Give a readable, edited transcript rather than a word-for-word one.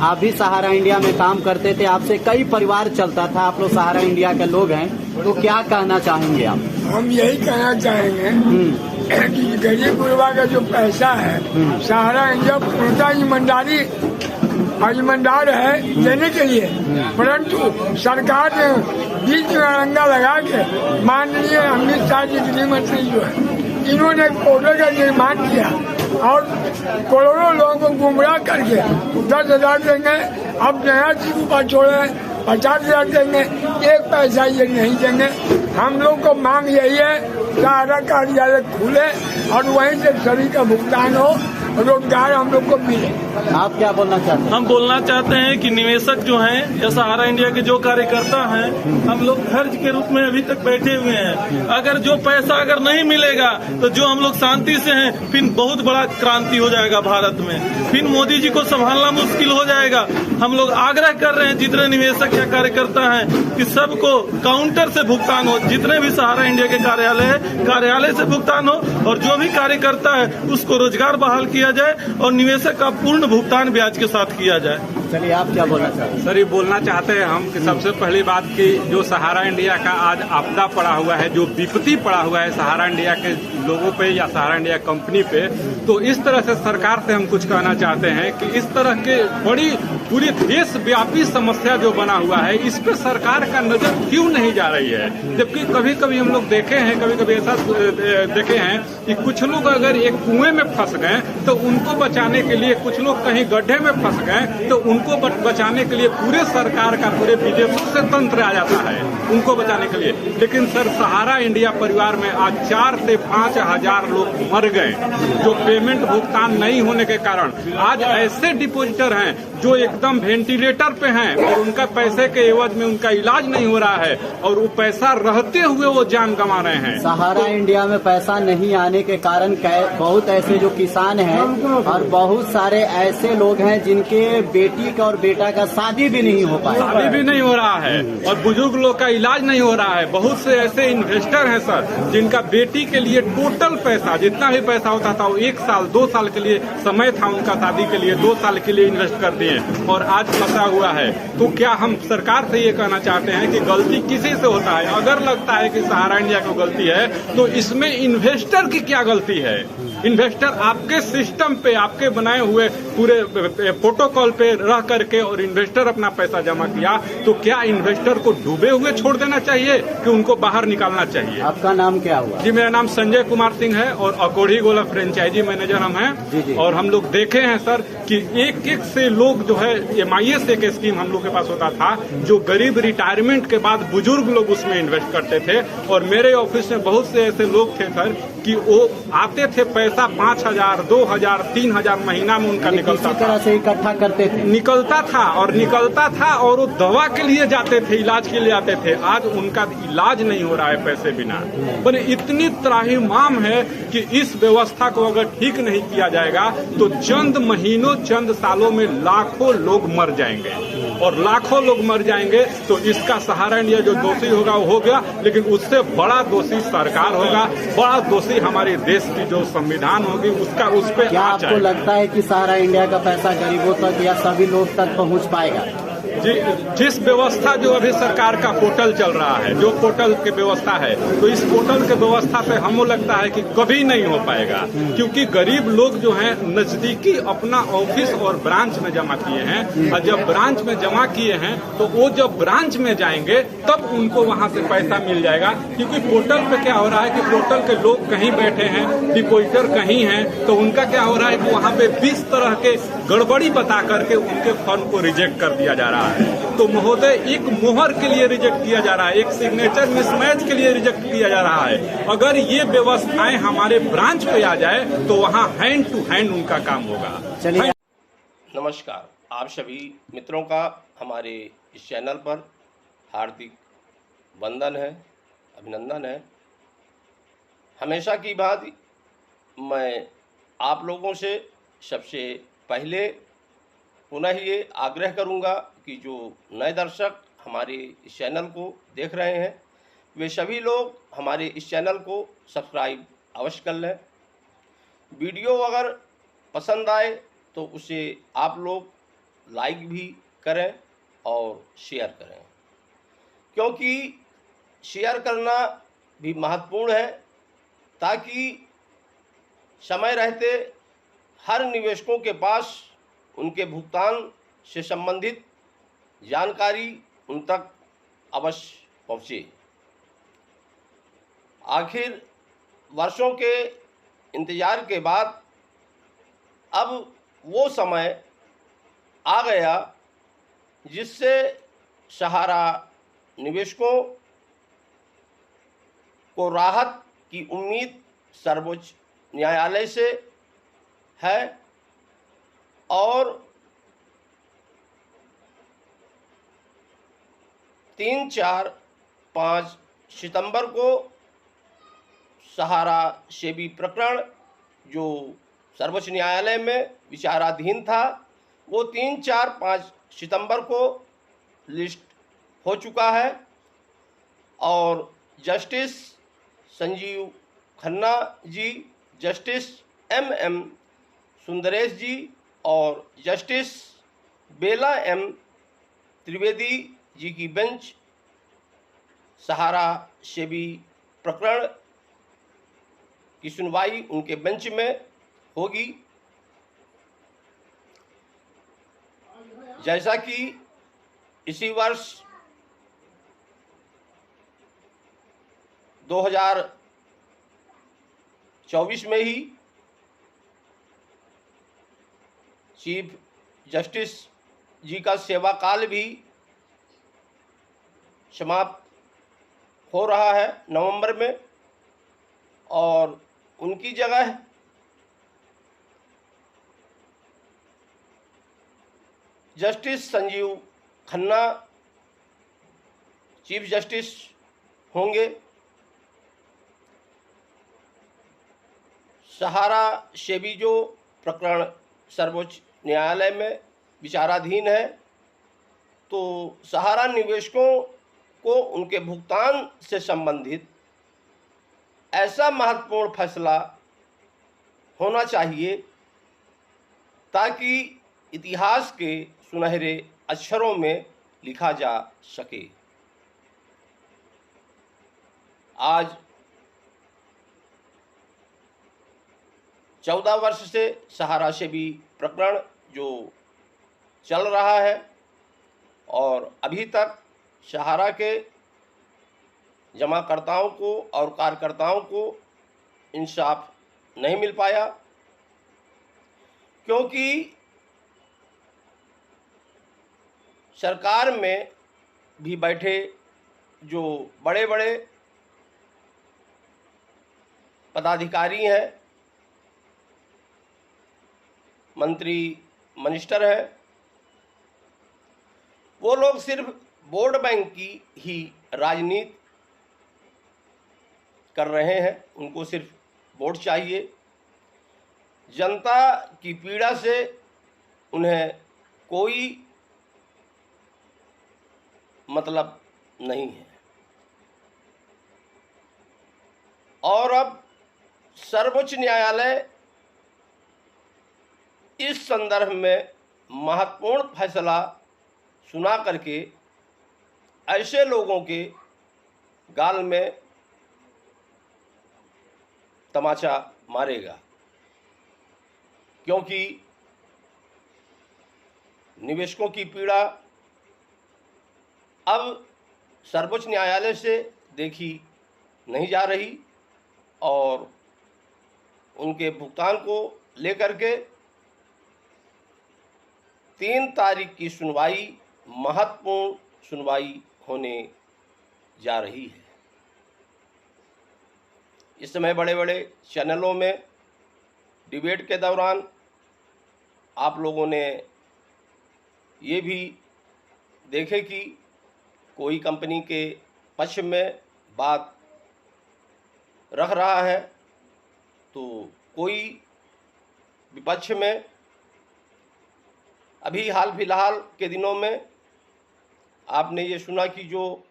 आप भी सहारा इंडिया में काम करते थे, आपसे कई परिवार चलता था, आप लोग सहारा इंडिया के लोग हैं, तो क्या कहना चाहेंगे आप? हम यही कहना चाहेंगे कि गरीब गुरबा का जो पैसा है सहारा इंडिया पूर्णतः ईमानदार है देने के लिए, परंतु सरकार ने बीच में अड़ंगा लगा के माननीय अमित शाह जी गृह मंत्री जो है इन्होंने एक पोर्टल का निर्माण किया और करोड़ों लोगों को गुमराह करके 10,000 देंगे, अब नया चीज पर छोड़े 50,000 देंगे, एक पैसा ये नहीं देंगे। हम लोग को मांग यही है सहारा कार्यालय खुले और वहीं से सभी का भुगतान हो, रोजगार हम लोग को मिले। आप क्या बोलना चाहते हैं? हम बोलना चाहते हैं कि निवेशक जो हैं या सहारा इंडिया के जो कार्यकर्ता हैं, हम लोग खर्च के रूप में अभी तक बैठे हुए हैं। अगर जो पैसा अगर नहीं मिलेगा तो जो हम लोग शांति से हैं, फिर बहुत बड़ा क्रांति हो जाएगा भारत में, फिर मोदी जी को संभालना मुश्किल हो जाएगा। हम लोग आग्रह कर रहे हैं जितने निवेशक या कार्यकर्ता हैं कि सबको काउंटर से भुगतान हो, जितने भी सहारा इंडिया के कार्यालय से भुगतान हो, और जो भी कार्यकर्ता है उसको रोजगार बहाल किया जाए और निवेशक का पूर्ण भुगतान ब्याज के साथ किया जाए। चलिए, आप क्या बोलना चाहते हैं? सर, ये बोलना चाहते हैं हम कि सबसे पहली बात कि जो सहारा इंडिया का आज आपदा पड़ा हुआ है, जो विपत्ति पड़ा हुआ है सहारा इंडिया के लोगों पे या सहारा इंडिया कंपनी पे, तो इस तरह से सरकार से हम कुछ कहना चाहते हैं कि इस तरह के बड़ी पूरी देशव्यापी समस्या जो बना हुआ है, इस पे सरकार का नजर क्यों नहीं जा रही है। जबकि कभी कभी हम लोग देखे हैं, कभी कभी ऐसा देखे हैं कि कुछ लोग अगर एक कुएं में फंस गए तो उनको बचाने के लिए, कुछ लोग कहीं गड्ढे में फंस गए तो उनको बचाने के लिए पूरे सरकार का, पूरे विदेशों से तंत्र आ जाता है उनको बचाने के लिए। लेकिन सर, सहारा इंडिया परिवार में आज 4 से 5 हजार लोग मर गए जो पेमेंट भुगतान नहीं होने के कारण। आज ऐसे डिपोजिटर हैं जो एकदम वेंटिलेटर पे हैं और उनका पैसे के एवज में उनका इलाज नहीं हो रहा है और वो पैसा रहते हुए वो जान गंवा रहे हैं। सहारा इंडिया में पैसा नहीं आने के कारण बहुत ऐसे जो किसान हैं और बहुत सारे ऐसे लोग हैं जिनके बेटी का और बेटा का शादी भी नहीं हो पाया, शादी भी नहीं हो रहा है और बुजुर्ग लोग का इलाज नहीं हो रहा है। बहुत से ऐसे इन्वेस्टर हैं सर जिनका बेटी के लिए टोटल पैसा, जितना भी पैसा होता था वो 1 साल 2 साल के लिए समय था उनका शादी के लिए, 2 साल के लिए इन्वेस्ट कर दिए और आज फंसा हुआ है। तो क्या हम सरकार से ये कहना चाहते हैं कि गलती किसी से होता है? अगर लगता है कि सहारा इंडिया को गलती है तो इसमें इन्वेस्टर की क्या गलती है? इन्वेस्टर आपके सिस्टम पे, आपके बनाए हुए पूरे प्रोटोकॉल पे रह करके और इन्वेस्टर अपना पैसा जमा किया, तो क्या इन्वेस्टर को डूबे हुए छोड़ देना चाहिए कि उनको बाहर निकालना चाहिए? आपका नाम क्या हुआ? जी, मेरा नाम संजय कुमार सिंह है और अकोढ़ी गोला फ्रेंचाइजी मैनेजर हम हैं। और हम लोग देखे हैं सर कि एक से लोग जो है MIS एक स्कीम हम लोग के पास होता था, जो गरीब रिटायरमेंट के बाद बुजुर्ग लोग उसमें इन्वेस्ट करते थे। और मेरे ऑफिस में बहुत से ऐसे लोग थे सर कि वो आते थे, पैसा 5,000 2,000 3,000 महीना में उनका निकलता तरह से इकट्ठा करते थे, निकलता था और वो दवा के लिए जाते थे, इलाज के लिए आते थे। आज उनका इलाज नहीं हो रहा है पैसे बिना। पर इतनी त्राहिमाम है कि इस व्यवस्था को अगर ठीक नहीं किया जाएगा तो चंद महीनों, चंद सालों में लाखों लोग मर जाएंगे और लाखों लोग मर जाएंगे तो इसका सहारा इंडिया जो दोषी होगा वो हो गया, लेकिन उससे बड़ा दोषी सरकार होगा, बड़ा दोषी हमारे देश की जो संविधान होगी उसका, उस पर क्या आपको लगता है कि सहारा इंडिया का पैसा गरीबों तक या सभी लोग तक पहुंच पाएगा? जी, जिस व्यवस्था जो अभी सरकार का पोर्टल चल रहा है, जो पोर्टल की व्यवस्था है, तो इस पोर्टल के व्यवस्था से हमको लगता है कि कभी नहीं हो पाएगा, क्योंकि गरीब लोग जो हैं नजदीकी अपना ऑफिस और ब्रांच में जमा किए हैं और जब ब्रांच में जमा किए हैं तो वो जब ब्रांच में जाएंगे तब उनको वहां से पैसा मिल जाएगा। क्योंकि पोर्टल पे क्या हो रहा है कि पोर्टल के लोग कहीं बैठे हैं, डिपोजिटर कहीं हैं, तो उनका क्या हो रहा है कि वहां पे 20 तरह के गड़बड़ी बता करके उनके फंड को रिजेक्ट कर दिया जा रहा है। तो महोदय, एक मोहर के लिए रिजेक्ट किया जा रहा है, एक सिग्नेचर मिसमैच के लिए रिजेक्ट किया जा रहा है। अगर ये व्यवस्थाएं हमारे ब्रांच पे आ जाए तो वहाँ हैंड टू हैंड उनका काम होगा। चलिए, नमस्कार, आप सभी मित्रों का हमारे इस चैनल पर हार्दिक वंदन है, अभिनंदन है। हमेशा की बात मैं आप लोगों से सबसे पहले पुनः ये आग्रह करूंगा कि जो नए दर्शक हमारे इस चैनल को देख रहे हैं वे सभी लोग हमारे इस चैनल को सब्सक्राइब अवश्य कर लें। वीडियो अगर पसंद आए तो उसे आप लोग लाइक भी करें और शेयर करें, क्योंकि शेयर करना भी महत्वपूर्ण है ताकि समय रहते हर निवेशकों के पास उनके भुगतान से संबंधित जानकारी उन तक अवश्य पहुँचे। आखिर वर्षों के इंतजार के बाद अब वो समय आ गया जिससे सहारा निवेशकों को राहत की उम्मीद सर्वोच्च न्यायालय से है और 3, 4, 5 सितंबर को सहारा सेबी प्रकरण जो सर्वोच्च न्यायालय में विचाराधीन था वो 3, 4, 5 सितंबर को लिस्ट हो चुका है और justice Sanjeev Khanna ji, justice MM Sundaresh जी और जस्टिस बेला M त्रिवेदी जी की बेंच सहारा सेबी प्रकरण की सुनवाई उनके बेंच में होगी। जैसा कि इसी वर्ष 2024 में ही चीफ जस्टिस जी का सेवा काल भी समाप्त हो रहा है नवंबर में और उनकी जगह justice Sanjeev Khanna chief justice होंगे। सहारा सेबी जो प्रकरण सर्वोच्च न्यायालय में विचाराधीन है तो सहारा निवेशकों को उनके भुगतान से संबंधित ऐसा महत्वपूर्ण फैसला होना चाहिए ताकि इतिहास के सुनहरे अक्षरों में लिखा जा सके। आज 14 वर्ष से सहारा सेबी प्रकरण जो चल रहा है और अभी तक सहारा के जमाकर्ताओं को और कार्यकर्ताओं को इंसाफ नहीं मिल पाया, क्योंकि सरकार में भी बैठे जो बड़े बड़े पदाधिकारी हैं, मंत्री मिनिस्टर हैं, वो लोग सिर्फ वोट बैंक की ही राजनीति कर रहे हैं। उनको सिर्फ वोट चाहिए, जनता की पीड़ा से उन्हें कोई मतलब नहीं है। और अब सर्वोच्च न्यायालय इस संदर्भ में महत्वपूर्ण फैसला सुना करके ऐसे लोगों के गाल में तमाचा मारेगा, क्योंकि निवेशकों की पीड़ा अब सर्वोच्च न्यायालय से देखी नहीं जा रही और उनके भुगतान को लेकर के 3 तारीख की सुनवाई महत्वपूर्ण सुनवाई होने जा रही है। इस समय बड़े बड़े चैनलों में डिबेट के दौरान आप लोगों ने ये भी देखे कि कोई कंपनी के पक्ष में बात रख रहा है तो कोई विपक्ष में। अभी हाल फिलहाल के दिनों में आपने ये सुना कि जो